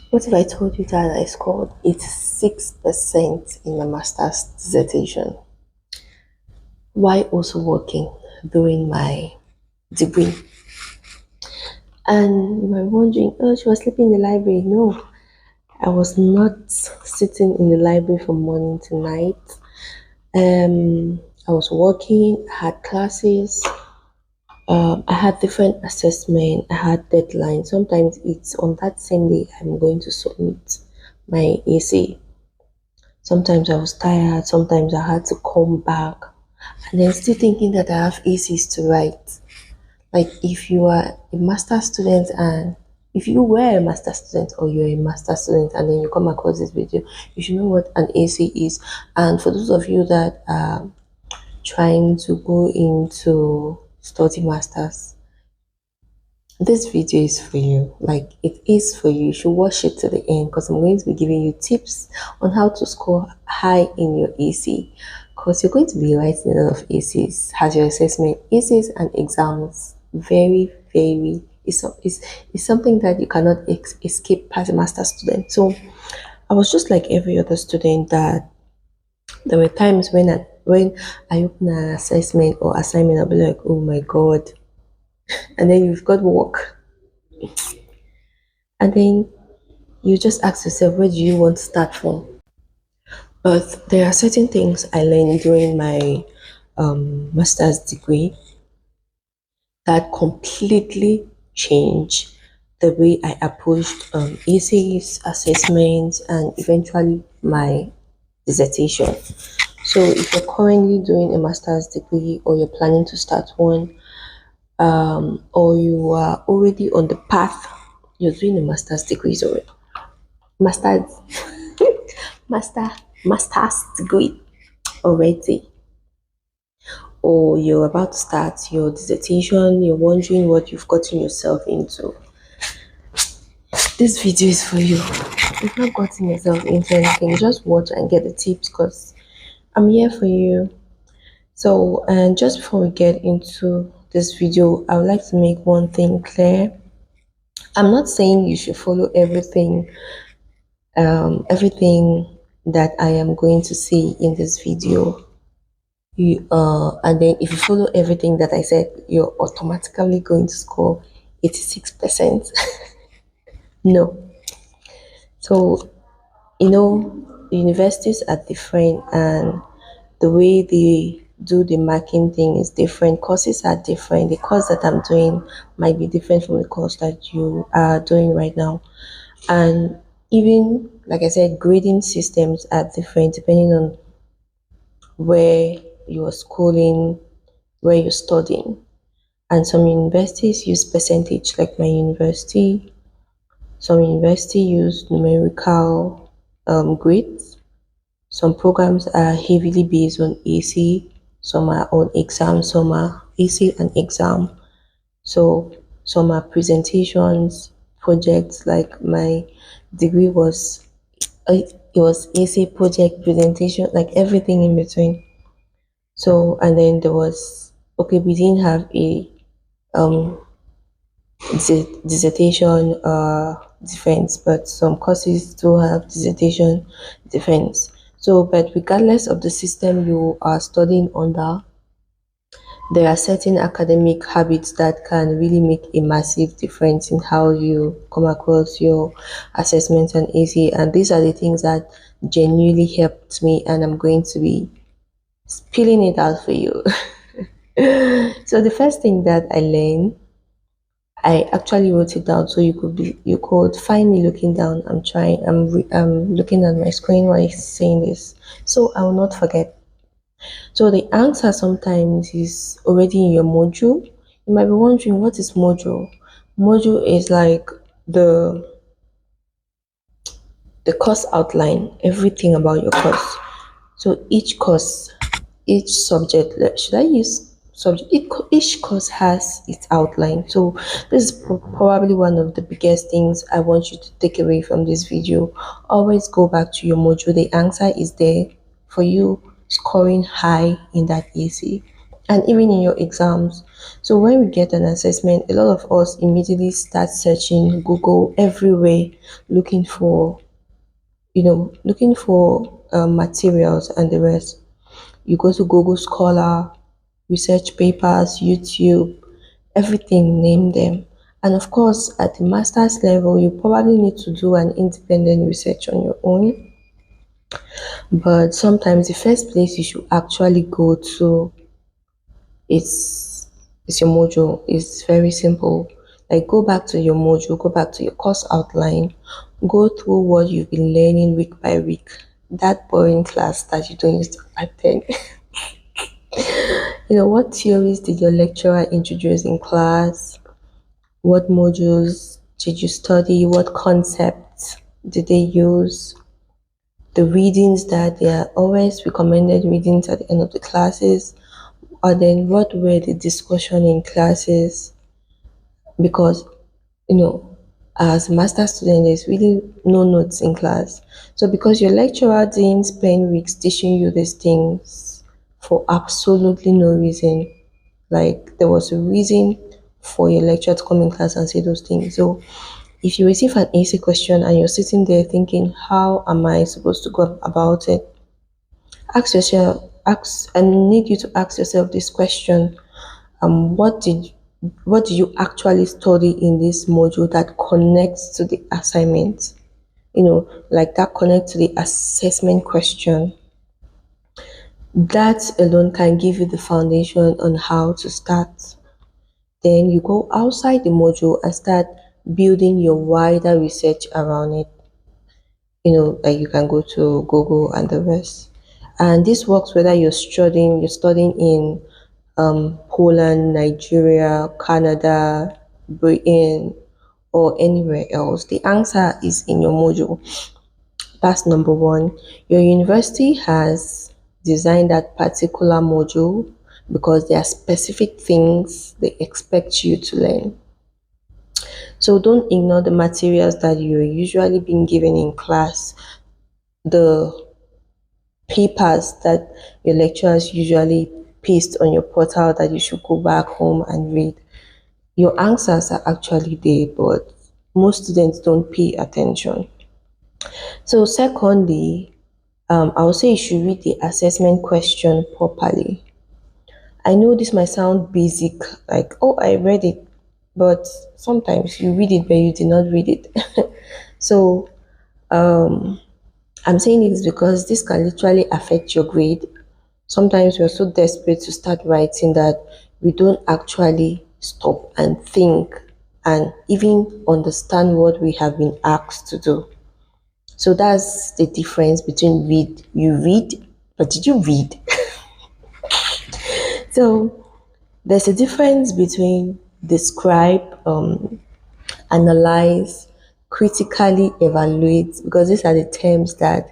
What if I told you that I scored 86% in my master's dissertation while also working during my degree? And you might be wondering, oh, she was sleeping in the library. No, I was not sitting in the library from morning to night. I was working, I had classes, I had different assessment, I had deadlines. Sometimes it's on that same day I'm going to submit my essay. Sometimes I was tired, sometimes I had to come back and then still thinking that I have essays to write. Like if you are a master student and if you were a master student or you're a master student and then you come across this video, you should know what an essay is. And for those of you that are trying to go into study masters, this video is for you. Like it is for you. You should watch it to the end because I'm going to be giving you tips on how to score high in your AC. Because you're going to be writing a lot of essays as your assessment. Essays and exams, very it's something that you cannot escape as a master student. So I was just like every other student that there were times when I open an assessment or assignment, I'll be like, oh my god, and then you've got work, and then you just ask yourself, where do you want to start from? But there are certain things I learned during my master's degree that completely changed the way I approached essays, assessments, and eventually my dissertation. So, if you're currently doing a master's degree or you're planning to start one, or you are already on the path, you're doing a master's degree, sorry, master's master master's degree already, or you're about to start your dissertation, you're wondering what you've gotten yourself into, this video is for you. You've not gotten yourself into anything, just watch and get the tips because I'm here for you. So, and just before we get into this video, I would like to make one thing clear. I'm not saying you should follow everything that I am going to say in this video. And then if you follow everything that I said, you're automatically going to score 86%. No. So, universities are different and the way they do the marking thing is different. Courses are different. The course that I'm doing might be different from the course that you are doing right now. And even, like I said, grading systems are different depending on where you're schooling, where you're studying. And some universities use percentage, like my university. Some university use numerical grades. Some programs are heavily based on AC, some are on exam, some are AC and exam. So some are presentations, projects, like my degree was it was AC project presentation, like everything in between. So and then there was, okay, we didn't have a um dissertation defense, but some courses do have dissertation defense. So, but regardless of the system you are studying under, there are certain academic habits that can really make a massive difference in how you come across your assessments and AC. And these are the things that genuinely helped me, and I'm going to be spilling it out for you. So, the first thing that I learned, I actually wrote it down so you could find me looking down. I'm looking at my screen while he's saying this, so I will not forget. So the answer sometimes is already in your module. You might be wondering, what is module? Module is like the the course outline, everything about your course. So each course, each subject, should I use subject? Each course has its outline. So this is probably one of the biggest things I want you to take away from this video. Always go back to your module. The answer is there for you scoring high in that AC. and even in your exams. So when we get an assessment, a lot of us immediately start searching Google everywhere, looking for, looking for materials and the rest. You go to Google Scholar, research papers, YouTube, everything, name them. And of course, at the master's level, you probably need to do an independent research on your own. But sometimes the first place you should actually go to is your module. It's very simple. Like go back to your module, go back to your course outline, go through what you've been learning week by week. That boring class that you don't used to attend. What theories did your lecturer introduce in class? What modules did you study? What concepts did they use? The readings that they are always recommended readings at the end of the classes, or then what were the discussion in classes? Because as a master student, there's really no notes in class. So because your lecturer didn't spend weeks teaching you these things for absolutely no reason, like there was a reason for your lecturer to come in class and say those things. So if you receive an AC question and you're sitting there thinking, how am I supposed to go about it? Ask yourself, I need you to ask yourself this question. What did you actually study in this module that connects to the assignment? Like that connect to the assessment question. That alone can give you the foundation on how to start. Then you go outside the module and start building your wider research around it. Like you can go to Google and the rest. And this works whether you're studying in Poland, Nigeria, Canada, Britain, or anywhere else. The answer is in your module. That's number one. Your university has designed that particular module because there are specific things they expect you to learn. So don't ignore the materials that you're usually being given in class, the papers that your lecturers usually paste on your portal that you should go back home and read. Your answers are actually there, but most students don't pay attention. So secondly, I would say you should read the assessment question properly. I know this might sound basic, like, oh, I read it, but sometimes you read it, but you did not read it. So I'm saying this because this can literally affect your grade. Sometimes we're so desperate to start writing that we don't actually stop and think and even understand what we have been asked to do. So that's the difference between you read, but did you read? So there's a difference between describe, analyze, critically evaluate, because these are the terms that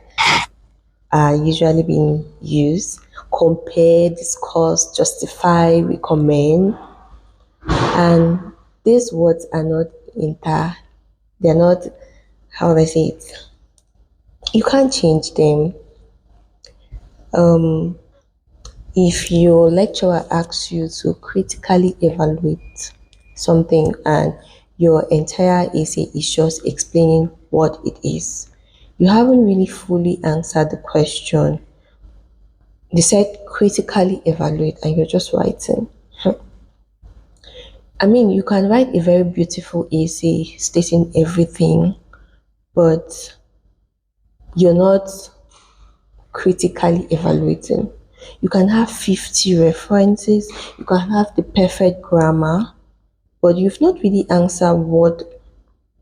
are usually being used. Compare, discuss, justify, recommend. And these words are not they're not, how do I say it? You can't change them. If your lecturer asks you to critically evaluate something and your entire essay is just explaining what it is, you haven't really fully answered the question. They said critically evaluate and you're just writing. I mean, you can write a very beautiful essay stating everything, but you're not critically evaluating. You can have 50 references, you can have the perfect grammar, but you've not really answered what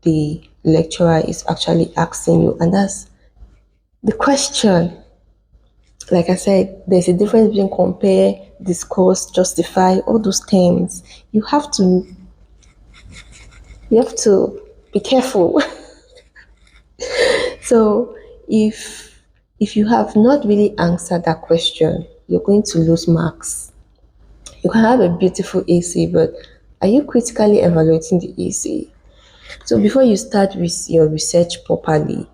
the lecturer is actually asking you, and that's the question. Like I said, there's a difference between compare, discuss, justify, all those terms. You have to be careful. So if you have not really answered that question, you're going to lose marks. You can have a beautiful essay, but are you critically evaluating the essay? So before you start with your research properly,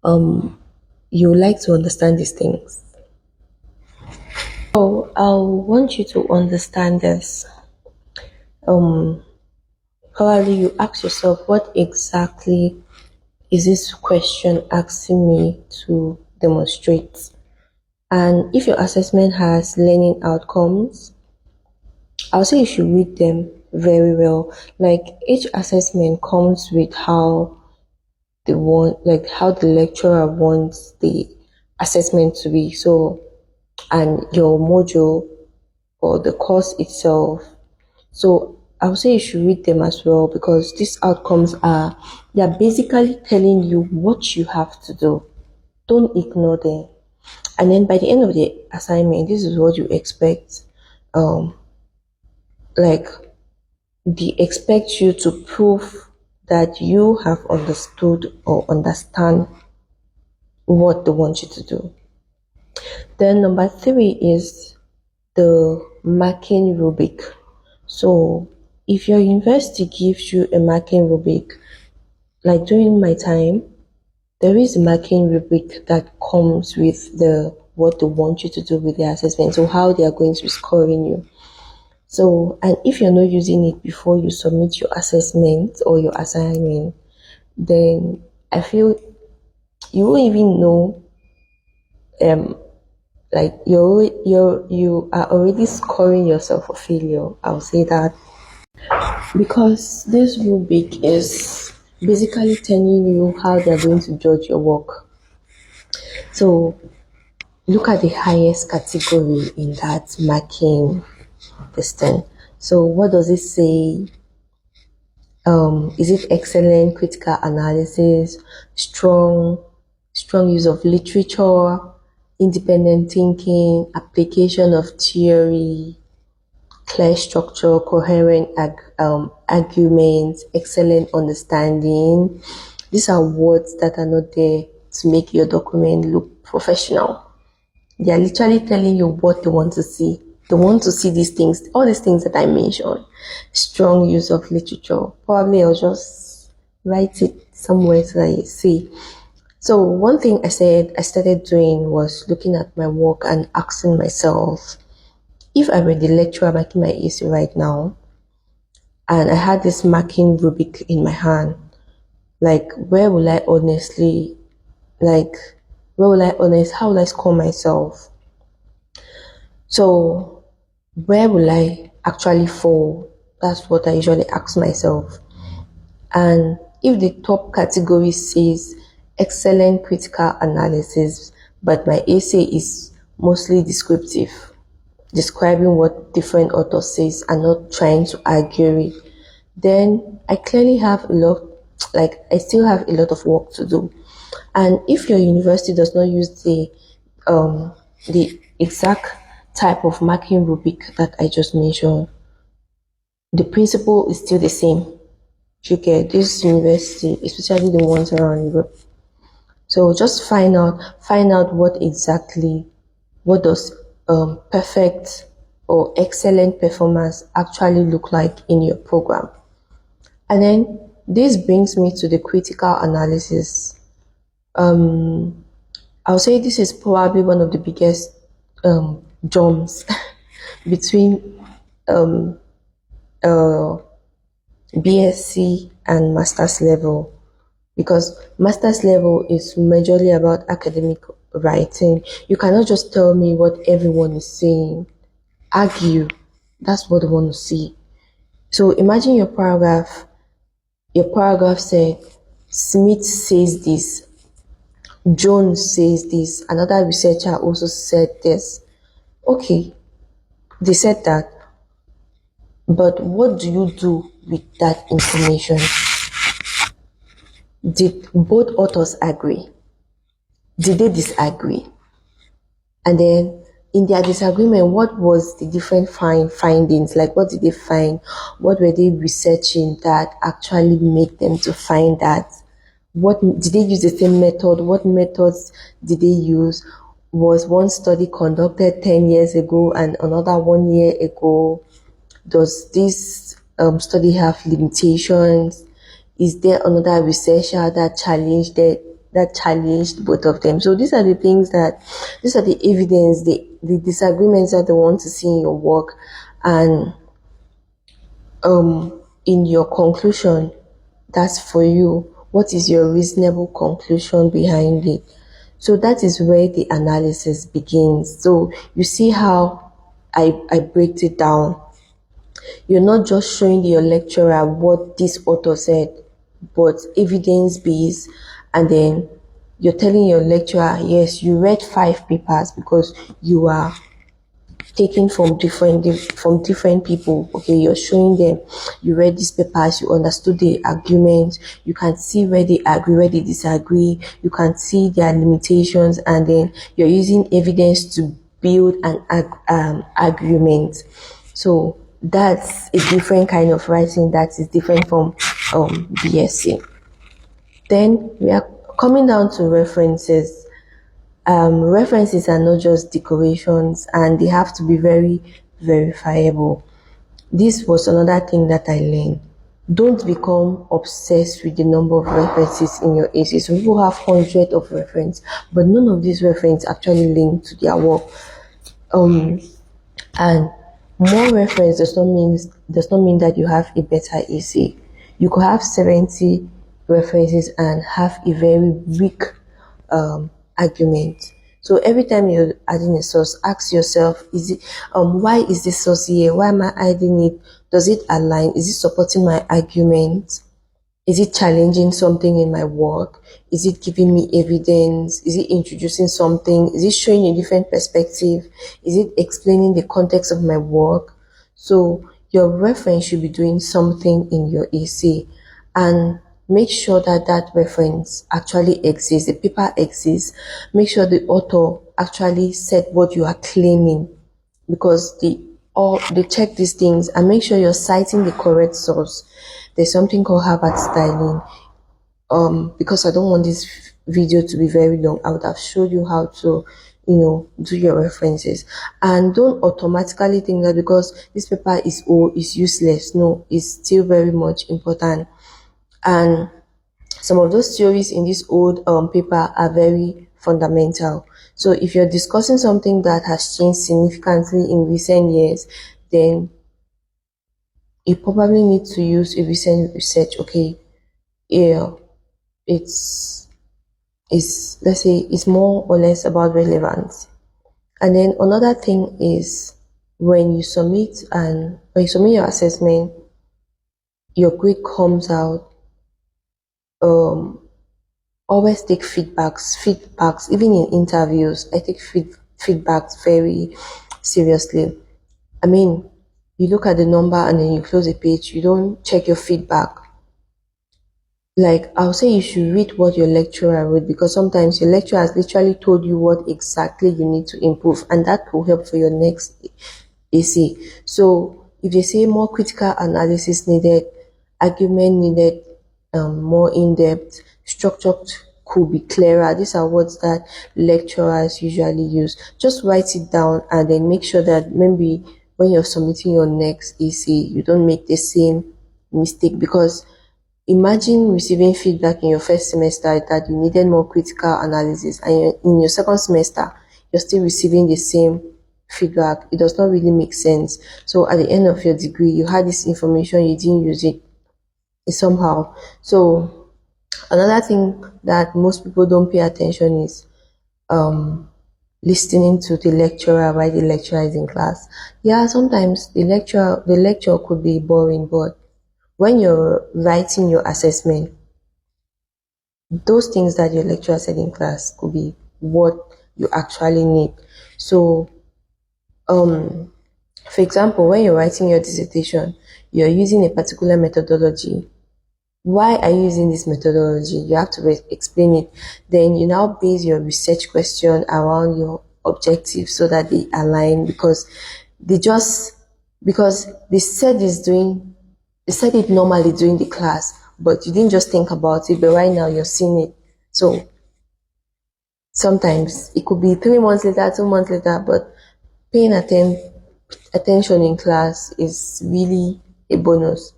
you like to understand these things. So want you to understand this. Um, Probably you ask yourself, what exactly is this question asking me to demonstrate? And if your assessment has learning outcomes, I'll say you should read them very well. Like each assessment comes with how they want, like how the lecturer wants the assessment to be. So, and your module or the course itself. So I would say you should read them as well, because these outcomes are, they are basically telling you what you have to do. Don't ignore them. And then by the end of the assignment, this is what you expect. Um, like they expect you to prove that you have understood or understand what they want you to do. Then number 3 is the marking rubric. So if your university gives you a marking rubric, like during my time, there is a marking rubric that comes with the what they want you to do with the assessment, so how they are going to be scoring you. So, and if you're not using it before you submit your assessment or your assignment, then I feel you won't even know, like you are already scoring yourself for failure. I'll say that, because this rubric is basically telling you how they're going to judge your work. So look at the highest category in that marking system. So what does it say? Is it excellent critical analysis, strong use of literature, independent thinking, application of theory, clear structure, coherent arguments, excellent understanding? These are words that are not there to make your document look professional. They are literally telling you what they want to see. They want to see these things, all these things that I mentioned. Strong use of literature. Probably I'll just write it somewhere so that you see. So one thing I started doing was looking at my work and asking myself, if I were the lecturer making my essay right now, and I had this marking rubric in my hand, like where will I honestly, like how will I score myself? So where will I actually fall? That's what I usually ask myself. And if the top category says excellent critical analysis, but my essay is mostly descriptive, describing what different authors says and not trying to argue it, then I clearly have I still have a lot of work to do. And if your university does not use the exact type of marking rubric that I just mentioned, the principle is still the same. You get this university, especially the ones around Europe. So just find out what does perfect or excellent performance actually look like in your program. And then this brings me to the critical analysis. I'll say this is probably one of the biggest jumps between BSc and master's level, because master's level is majorly about academic writing. You cannot just tell me what everyone is saying. Argue. That's what they want to see. So imagine your paragraph. Your paragraph said, Smith says this, Jones says this, another researcher also said this. Okay, they said that, but what do you do with that information? Did both authors agree? Did they disagree? And then in their disagreement, what was the different findings? Like, what did they find? What were they researching that actually made them to find that? What did they use the same method? What methods did they use? Was one study conducted 10 years ago and another 1 year ago? Does this study have limitations? Is there another researcher that challenged it? that challenged both of them. So these are the things that, these are the evidence, the disagreements that they want to see in your work. And in your conclusion, that's for you. What is your reasonable conclusion behind it? So that is where the analysis begins. So you see how I break it down. You're not just showing your lecturer what this author said, but evidence based, and then you're telling your lecturer, yes, you read 5 papers because you are taken from different people. Okay, you're showing them you read these papers, you understood the argument, you can see where they agree, where they disagree, you can see their limitations, and then you're using evidence to build an argument. So that's a different kind of writing that is different from BSc. Then we are coming down to references. References are not just decorations, and they have to be very verifiable. This was another thing that I learned. Don't become obsessed with the number of references in your essay. Some people have hundreds of references, but none of these references actually link to their work. And more reference does not mean that you have a better essay. You could have 70 references and have a very weak argument. So every time you're adding a source, ask yourself, is it why is this source here? Why am I adding it? Does it align? Is it supporting my argument? Is it challenging something in my work? Is it giving me evidence? Is it introducing something? Is it showing a different perspective? Is it explaining the context of my work? So your reference should be doing something in your essay, and make sure that that reference actually exists, the paper exists. Make sure the author actually said what you are claiming, because they check these things, and make sure you're citing the correct source. There's something called Harvard styling. Because I don't want this video to be very long, I would have showed you how to, do your references. And don't automatically think that because this paper is old, is useless. No, it's still very much important. And some of those theories in this old paper are very fundamental. So if you're discussing something that has changed significantly in recent years, then you probably need to use a recent research. Okay, yeah, it's let's say it's more or less about relevance. And then another thing is, when you submit your assessment, your grade comes out, always take feedbacks. Even in interviews, I take feedbacks very seriously. I mean, you look at the number and then you close a page, you don't check your feedback. Like, I'll say you should read what your lecturer wrote, because sometimes your lecturer has literally told you what exactly you need to improve, and that will help for your next essay. So if they say more critical analysis needed, argument needed, more in-depth, structure could be clearer, these are words that lecturers usually use. Just write it down, and then make sure that maybe when you're submitting your next essay, you don't make the same mistake. Because imagine receiving feedback in your first semester that you needed more critical analysis, and in your second semester, you're still receiving the same feedback. It does not really make sense. So at the end of your degree, you had this information, you didn't use it somehow. So another thing that most people don't pay attention is listening to the lecturer while the lecturer is in class. Yeah, sometimes the lecture could be boring, but when you're writing your assessment, those things that your lecturer said in class could be what you actually need. So, for example, when you're writing your dissertation, you're using a particular methodology. Why are you using this methodology? You have to explain it. Then you now base your research question around your objectives so that they align, because they said it normally during the class, but you didn't just think about it, but right now you're seeing it. So sometimes it could be 3 months later, 2 months later, but paying attention in class is really a bonus,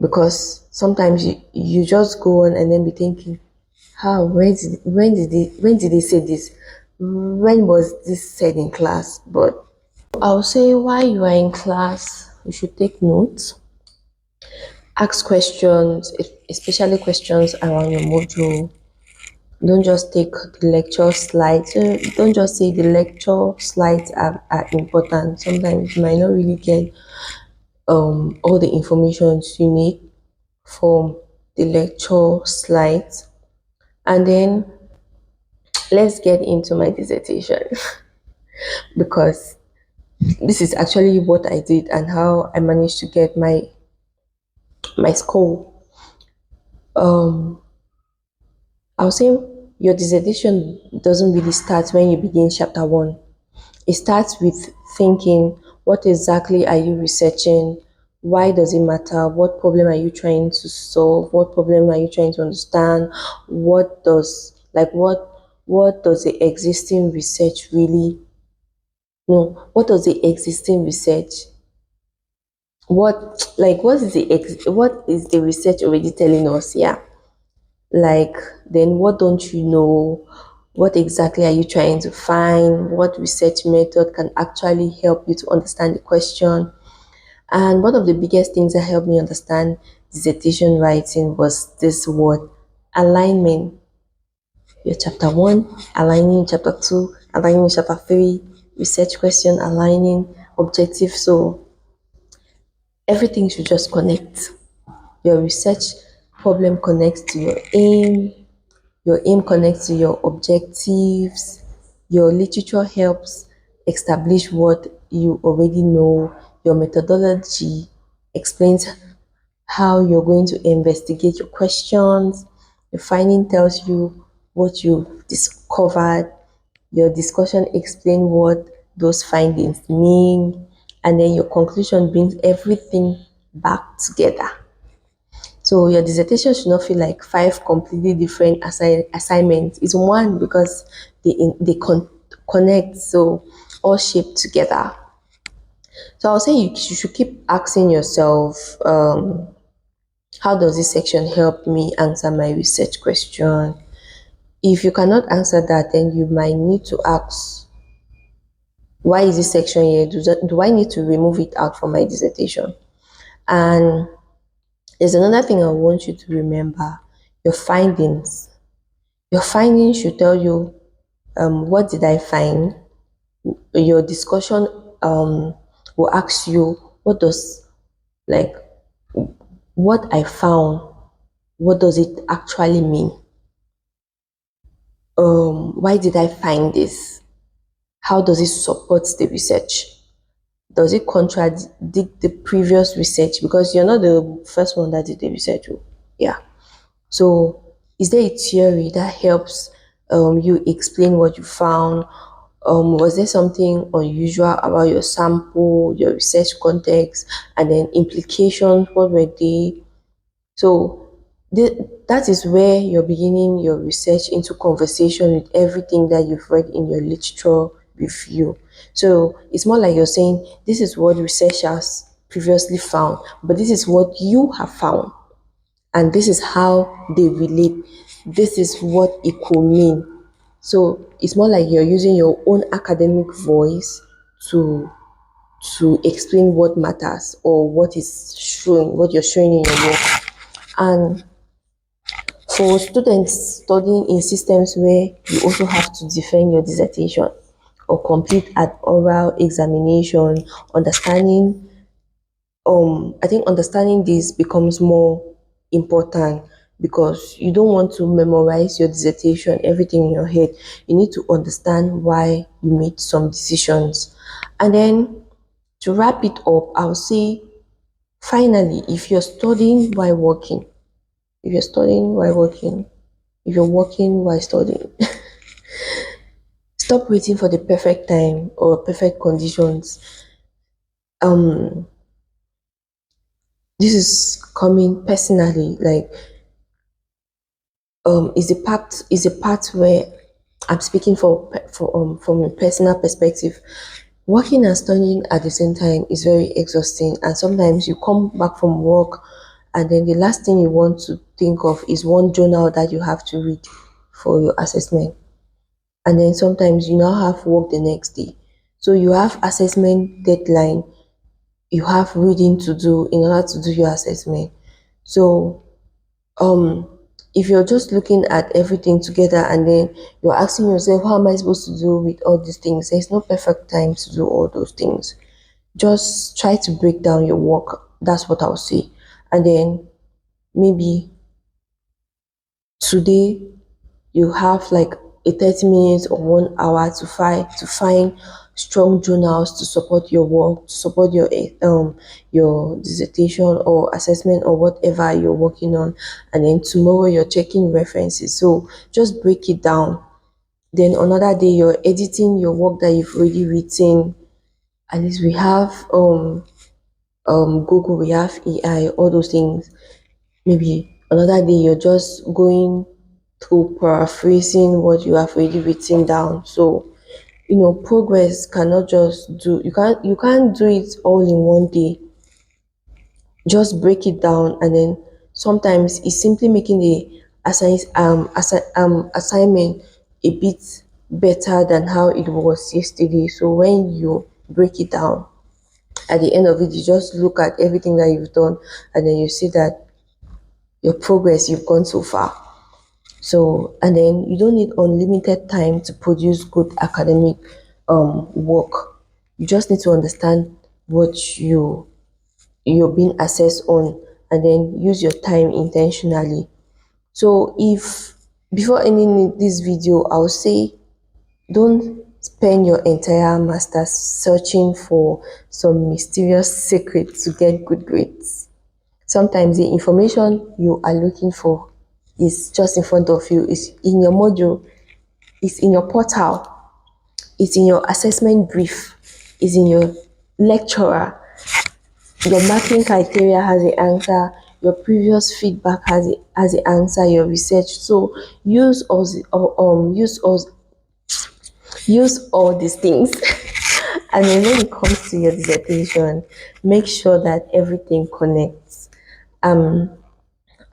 because sometimes you just go on and then be thinking, How? When did they say this? When was this said in class? But I'll say while you are in class, you should take notes, ask questions, especially questions around your module. Don't just take the lecture slides. Don't just say the lecture slides are important. Sometimes you might not really get all the information you need from the lecture slides. And then let's get into my dissertation because this is actually what I did and how I managed to get my score. Um, I'll say your dissertation doesn't really start when you begin chapter one. It starts with thinking, what exactly are you researching? Why does it matter? What problem are you trying to solve? What problem are you trying to understand? What does the existing research really no? What does the existing research what is the research already telling us? Yeah. Like, then what don't you know? What exactly are you trying to find? What research method can actually help you to understand the question? And one of the biggest things that helped me understand dissertation writing was this word, alignment. Your chapter one, aligning chapter two, aligning chapter three, research question, aligning objective. So everything should just connect. Your research problem connects to your aim connects to your objectives, your literature helps establish what you already know, your methodology explains how you're going to investigate your questions, your finding tells you what you've discovered, your discussion explains what those findings mean, and then your conclusion brings everything back together. So your dissertation should not feel like five completely different assignments. It's one because they connect, so all shaped together. So I'll say you should keep asking yourself, how does this section help me answer my research question? If you cannot answer that, then you might need to ask, why is this section here? Do I need to remove it out from my dissertation? And there's another thing I want you to remember, your findings. Your findings should tell you, what did I find? Your discussion will ask you, like, what I found, what does it actually mean? Why did I find this? How does it support the research? Does it contradict the previous research? Because you're not the first one that did the research. Yeah. So, is there a theory that helps you explain what you found? Was there something unusual about your sample, your research context, and then implications? What were they? So, that is where you're beginning your research into conversation with everything that you've read in your literature review. So, it's more like you're saying, this is what researchers previously found, but this is what you have found, and this is how they relate. This is what it could mean. So it's more like you're using your own academic voice to explain what matters or what you're showing in your work. And for students studying in systems where you also have to defend your dissertation or complete an oral examination, understanding I think understanding this becomes more important because you don't want to memorize your dissertation, everything in your head. You need to understand why you made some decisions. And then to wrap it up, I'll say finally, if you're studying while working, if you're studying while working, if you're working while studying, stop waiting for the perfect time or perfect conditions. Um, this is coming personally, like is a part where I'm speaking from a personal perspective. Working and studying at the same time is very exhausting, and sometimes you come back from work and then the last thing you want to think of is one journal that you have to read for your assessment. And then sometimes you now have work the next day, so you have assessment deadline, you have reading to do in order to do your assessment. So um if you're just looking at everything together and then you're asking yourself, how am I supposed to do with all these things? There's no perfect time to do all those things. Just try to break down your work. That's what I'll say. And then maybe today you have like a 30 minutes or 1 hour to find strong journals to support your work, to support your dissertation or assessment or whatever you're working on. And then tomorrow you're checking references. So just break it down. Then another day you're editing your work that you've already written. At least we have Google, we have AI, all those things. Maybe another day you're just going through paraphrasing what you have already written down. So progress cannot just do you can't do it all in one day. Just break it down, and then sometimes it's simply making the assignment a bit better than how it was yesterday. So when you break it down, at the end of it, you just look at everything that you've done, and then you see that your progress, you've gone so far. So, and then you don't need unlimited time to produce good academic work. You just need to understand what you're being assessed on, and then use your time intentionally. So if before ending this video, I'll say don't spend your entire master's searching for some mysterious secret to get good grades. Sometimes the information you are looking for is just in front of you, is in your module, is in your portal, is in your assessment brief, is in your lecturer. Your marking criteria has the answer, your previous feedback has the answer, your research. So use all these things. And then when it comes to your dissertation, make sure that everything connects. um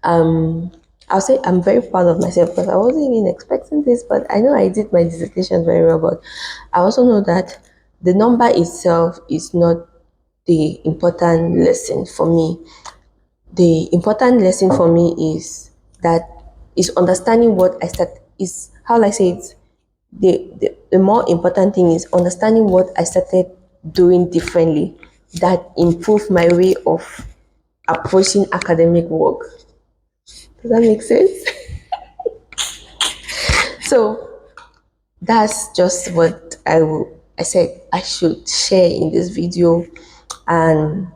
um I'll say I'm very proud of myself because I wasn't even expecting this, but I know I did my dissertation very well. But I also know that the number itself is not the important lesson for me. The important lesson for me is understanding what I start is how I say it. The more important thing is understanding what I started doing differently that improved my way of approaching academic work. Does that make sense? So that's just what I said I should share in this video. And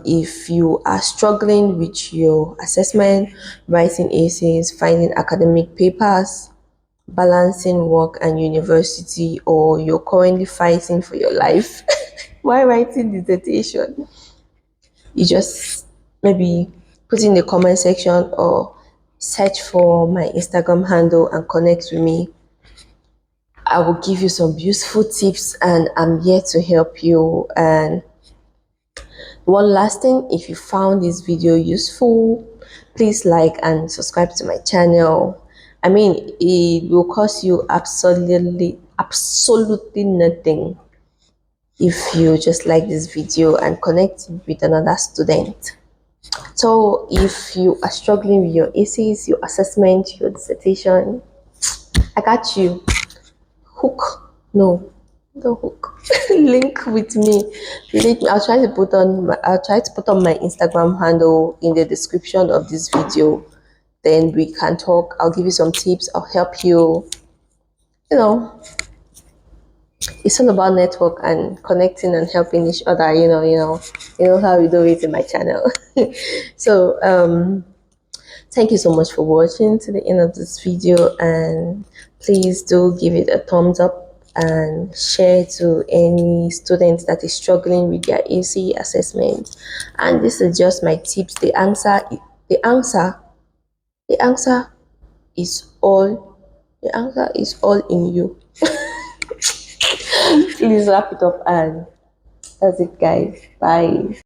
if you are struggling with your assessment, writing essays, finding academic papers, balancing work and university, or you're currently fighting for your life while writing dissertation, you just maybe put in the comment section or search for my Instagram handle and connect with me. I will give you some useful tips and I'm here to help you. And one last thing, if you found this video useful, please like and subscribe to my channel. I mean, it will cost you absolutely nothing if you just like this video and connect with another student. So if you are struggling with your essays, your assessment, your dissertation, I got you. Hook. No, don't hook. Link with me. I'll try to put on my Instagram handle in the description of this video. Then we can talk. I'll give you some tips. I'll help you. It's all about network and connecting and helping each other. You know how we do it in my channel. So thank you so much for watching to the end of this video, and please do give it a thumbs up and share to any student that is struggling with their AC assessment. And this is just my tips. The answer is all in you. Please wrap it up, and that's it, guys. Bye.